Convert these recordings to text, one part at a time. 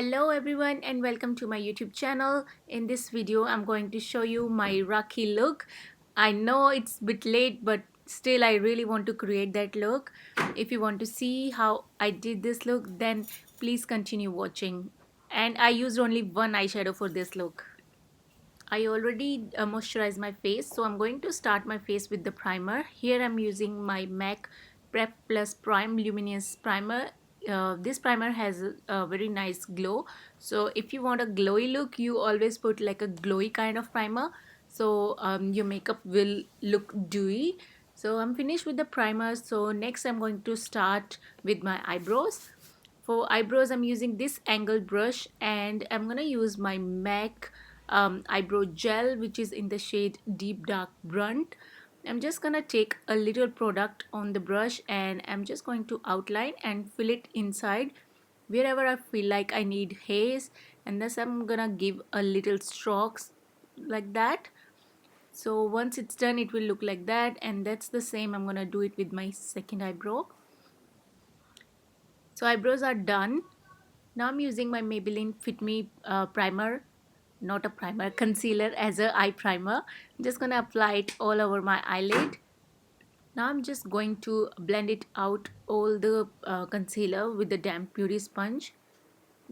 Hello everyone and welcome to my YouTube channel. In this video I'm going to show you my Rakhi look. I know it's a bit late but still I really want to create that look. If you want to see how I did this look then please continue watching. And I used only one eyeshadow for this look. I already moisturized my face, so I'm going to start my face with the primer. Here I'm using my MAC Prep Plus Prime Luminous Primer. This primer has a very nice glow, so if you want a glowy look you always put like a glowy kind of primer, so your makeup will look dewy. So I'm finished with the primer, so next I'm going to start with my eyebrows. For eyebrows I'm using this angled brush and I'm gonna use my MAC eyebrow gel, which is in the shade Deep Dark Brunt. I'm just gonna take a little product on the brush and I'm just going to outline and fill it inside wherever I feel like I need haze, and thus I'm gonna give a little strokes like that. So once it's done it will look like that, and that's the same I'm gonna do it with my second eyebrow. So eyebrows are done. Now I'm using my Maybelline Fit Me primer, not a primer, concealer as a eye primer. I'm just gonna apply it all over my eyelid. Now I'm just going to blend it out all the concealer with the damp beauty sponge,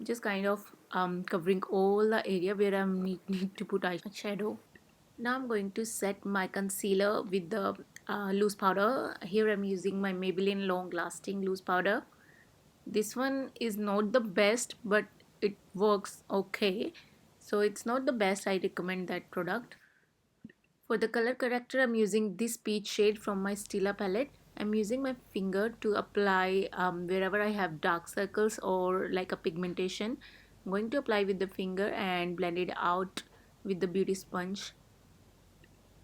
just kind of covering all the area where I need to put eyeshadow. Now I'm going to set my concealer with the loose powder. Here I'm using my Maybelline Long Lasting Loose Powder. This one is not the best but it works okay, so it's not the best. I recommend that product. For the color corrector I'm using this peach shade from my Stila palette. I'm using my finger to apply wherever I have dark circles or like a pigmentation. I'm going to apply with the finger and blend it out with the beauty sponge.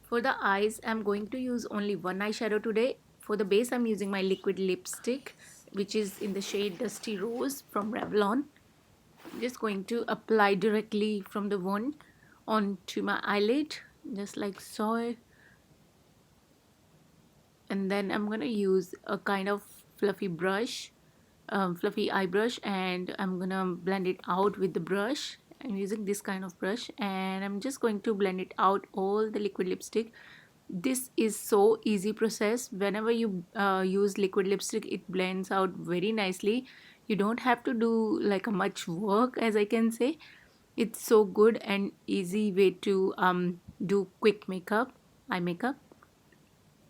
For the eyes I'm going to use only one eyeshadow today. For the base I'm using my liquid lipstick, which is in the shade Dusty Rose from Revlon. I'm just going to apply directly from the wand onto my eyelid, just like so. And then I'm gonna use a kind of fluffy brush, fluffy eye brush, and I'm gonna blend it out with the brush. I'm using this kind of brush and I'm just going to blend it out all the liquid lipstick. This is so easy process. Whenever you use liquid lipstick it blends out very nicely. You don't have to do like a much work, as I can say. It's so good and easy way to do quick makeup, eye makeup.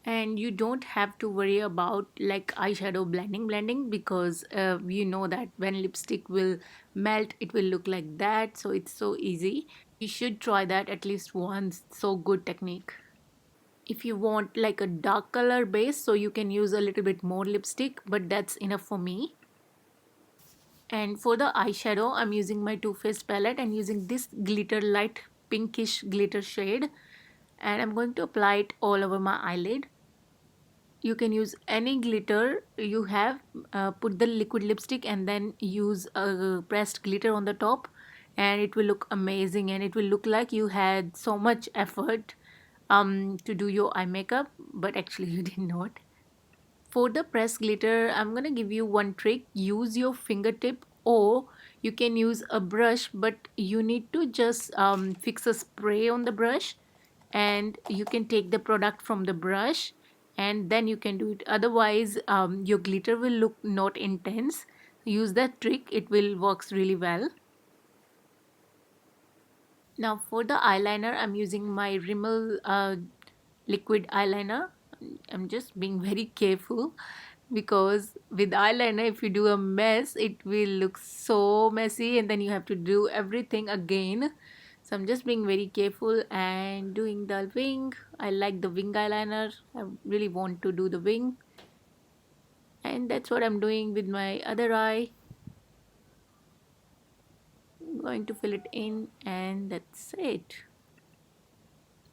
And you don't have to worry about like eyeshadow blending because you know that when lipstick will melt it will look like that, so it's so easy. You should try that at least once. So good technique. If you want like a dark color base, so you can use a little bit more lipstick, but that's enough for me. And for the eyeshadow I'm using my Too Faced palette and using this glitter light pinkish glitter shade, and I'm going to apply it all over my eyelid. You can use any glitter you have, put the liquid lipstick and then use a pressed glitter on the top, and it will look amazing and it will look like you had so much effort to do your eye makeup, but actually you did not. For the pressed glitter I'm gonna give you one trick. Use your fingertip or you can use a brush, but you need to just fix a spray on the brush and you can take the product from the brush and then you can do it. Otherwise your glitter will look not intense. Use that trick, it will works really well. Now for the eyeliner I'm using my Rimmel liquid eyeliner. I'm just being very careful because with eyeliner if you do a mess it will look so messy and then you have to do everything again. So I'm just being very careful and doing the wing. I like the wing eyeliner. I really want to do the wing, and that's what I'm doing with my other eye. I'm going to fill it in and that's it.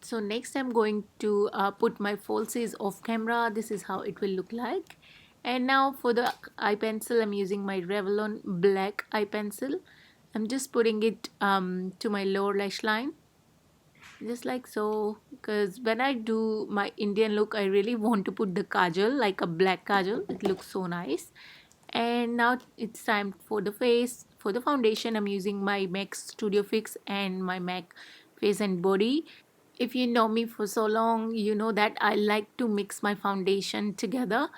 So next I'm going to put my falsies off camera. This is how it will look like. And now for the eye pencil I'm using my Revlon black eye pencil. I'm just putting it to my lower lash line, just like so, because when I do my Indian look I really want to put the kajal, like a black kajal. It looks so nice. And now it's time for the face. for the foundation, I'm using my MAC Studio Fix and my MAC Face and Body. If you know me for so long, you know that I like to mix my foundation together.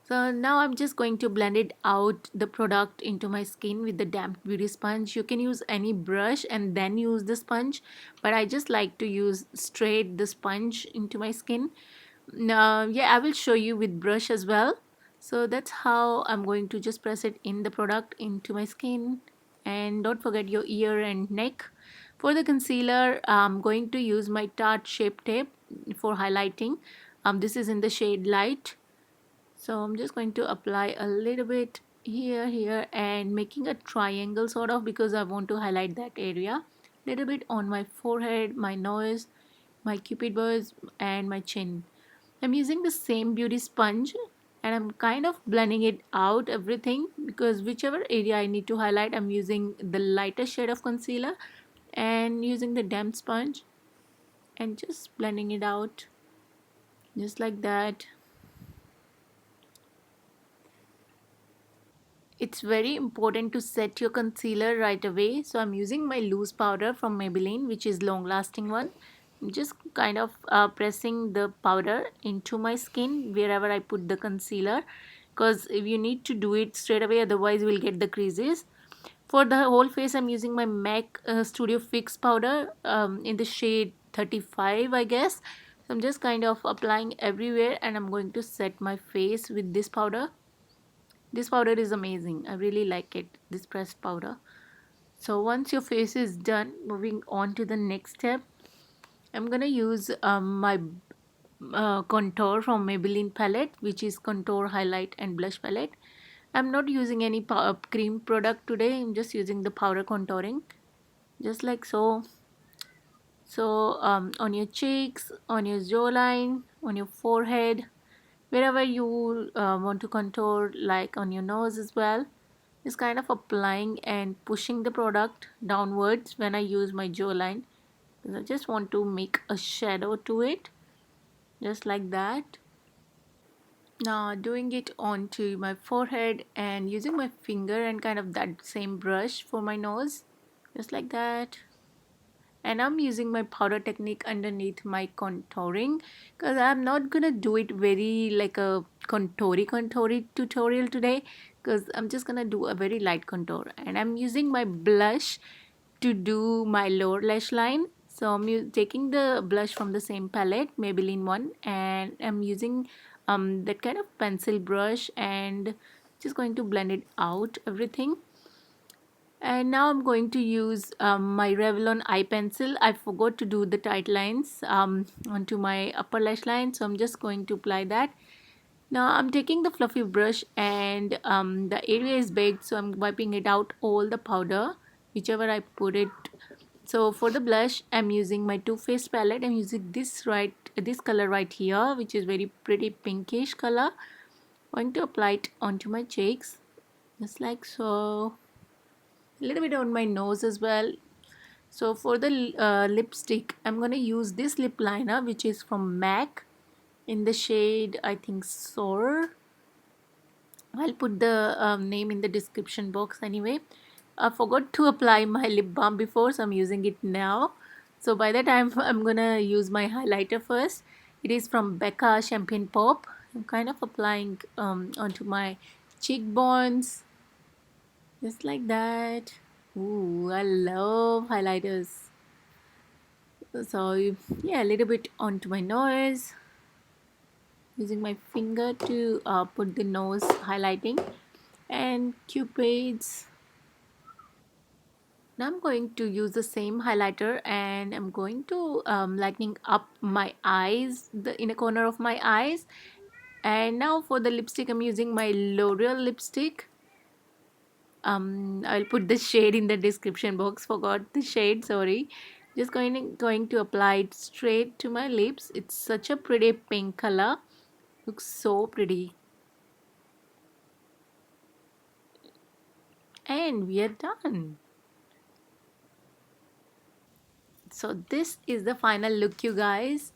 So now I'm just going to blend it out the product into my skin with the damp beauty sponge. You can use any brush and then use the sponge, but I just like to use straight the sponge into my skin. Yeah, I will show you with brush as well. So that's how I'm going to just press it in the product into my skin. And don't forget your ear and neck. For the concealer, I'm going to use my Tarte Shape Tape for highlighting. This is in the shade Light. So I'm just going to apply a little bit here and making a triangle sort of, because I want to highlight that area. Little bit on my forehead, my nose, my cupid bows and my chin. I'm using the same beauty sponge and I'm kind of blending it out everything, because whichever area I need to highlight, I'm using the lighter shade of concealer and using the damp sponge and just blending it out just like that. It's very important to set your concealer right away. So I'm using my loose powder from Maybelline, which is long lasting one. I'm just kind of pressing the powder into my skin wherever I put the concealer, because if you need to do it straight away, otherwise we'll get the creases. For the whole face, I'm using my MAC Studio Fix powder in the shade 35, I guess. So I'm just kind of applying everywhere and I'm going to set my face with this powder. This powder is amazing. I really like it, this pressed powder. So once your face is done, moving on to the next step, I'm gonna use my contour from Maybelline palette, which is contour, highlight and blush palette. I'm not using any cream product today. I'm just using the powder contouring, just like so. So on your cheeks, on your jawline, on your forehead, wherever you want to contour, like on your nose as well, is kind of applying and pushing the product downwards when I use my jawline, because I just want to make a shadow to it, just like that. Now doing it onto my forehead and using my finger and kind of that same brush for my nose, just like that. And I'm using my powder technique underneath my contouring, because I'm not gonna do it very like a contoury tutorial today, because I'm just gonna do a very light contour and I'm using my blush to do my lower lash line. So I'm taking the blush from the same palette, Maybelline one, and I'm using that kind of pencil brush and just going to blend it out everything. And now I'm going to use my Revlon eye pencil. I forgot to do the tight lines onto my upper lash line, so I'm just going to apply that. Now I'm taking the fluffy brush and the area is baked, so I'm wiping it out all the powder whichever I put it. So for the blush, I'm using my Too Faced palette. I'm using this color right here, which is very pretty pinkish color. I'm going to apply it onto my cheeks, just like so. A little bit on my nose as well. So for the lipstick, I'm going to use this lip liner, which is from MAC in the shade, I think, SOAR. I'll put the name in the description box anyway. I forgot to apply my lip balm before, so I'm using it now. So by the time I'm gonna use my highlighter first. It is from Becca Champagne Pop. I'm kind of applying onto my cheekbones, just like that. Ooh, I love highlighters. So yeah, a little bit onto my nose, using my finger to put the nose highlighting and cupids. Now I'm going to use the same highlighter and I'm going to lightening up my eyes, the inner corner of my eyes. And now for the lipstick, I'm using my Loreal lipstick. I'll put the shade in the description box. Forgot the shade, sorry. Just going to apply it straight to my lips. It's such a pretty pink color. Looks so pretty. And we are done. So this is the final look, you guys.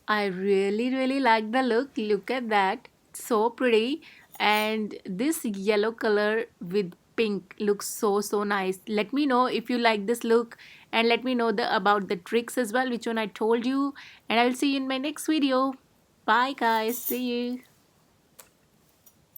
I really like the look. Look at that, it's so pretty. And this yellow color with pink looks so nice. Let me know if you like this look, and let me know about the tricks as well, which one I told you, and I'll see you in my next video. Bye guys, see you.